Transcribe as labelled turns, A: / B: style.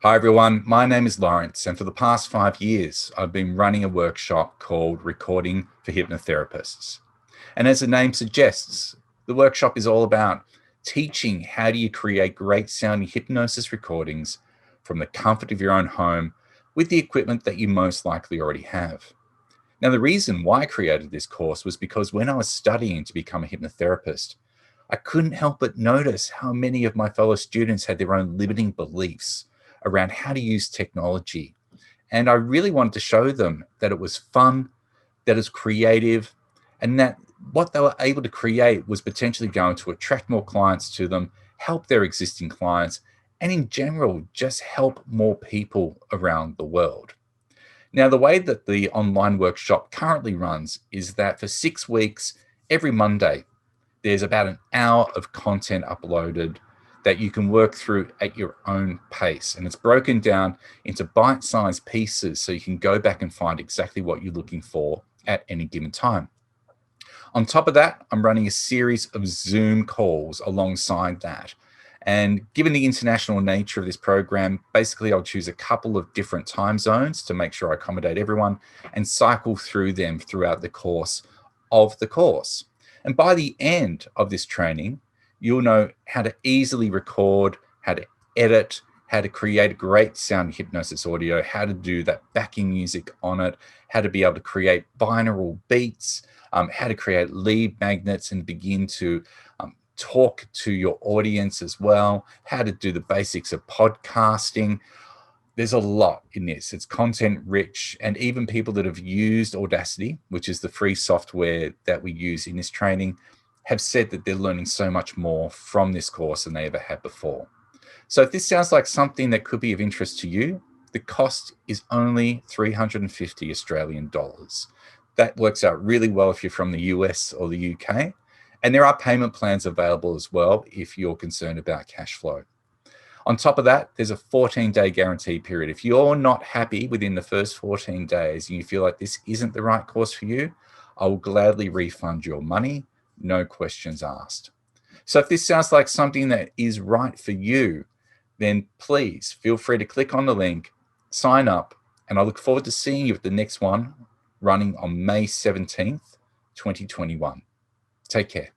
A: Hi everyone, my name is Lawrence, and for the past 5 years, I've been running a workshop called Recording for Hypnotherapists. And as the name suggests, the workshop is all about teaching how do you create great sounding hypnosis recordings from the comfort of your own home with the equipment that you most likely already have. Now, the reason why I created this course was because when I was studying to become a hypnotherapist, I couldn't help but notice how many of my fellow students had their own limiting beliefs around how to use technology. And I really wanted to show them that it was fun, that it's creative, and that what they were able to create was potentially going to attract more clients to them, help their existing clients, and in general, just help more people around the world. Now, the way that the online workshop currently runs is that for 6 weeks, every Monday, there's about an hour of content uploaded that you can work through at your own pace. And it's broken down into bite-sized pieces so you can go back and find exactly what you're looking for at any given time. On top of that, I'm running a series of Zoom calls alongside that. And given the international nature of this program, basically I'll choose a couple of different time zones to make sure I accommodate everyone and cycle through them throughout the course of the course. And by the end of this training, you'll know how to easily record, how to edit, how to create great sound hypnosis audio, how to do that backing music on it, how to be able to create binaural beats, how to create lead magnets and begin to talk to your audience as well, how to do the basics of podcasting. There's a lot in this. It's content rich, and even people that have used Audacity, which is the free software that we use in this training, have said that they're learning so much more from this course than they ever had before. So if this sounds like something that could be of interest to you, the cost is only 350 Australian dollars. That works out really well if you're from the US or the UK. And there are payment plans available as well if you're concerned about cash flow. On top of that, there's a 14-day guarantee period. If you're not happy within the first 14 days and you feel like this isn't the right course for you, I will gladly refund your money, no questions asked. So if this sounds like something that is right for you, then please feel free to click on the link, sign up, and I look forward to seeing you at the next one running on May 17th, 2021. Take care.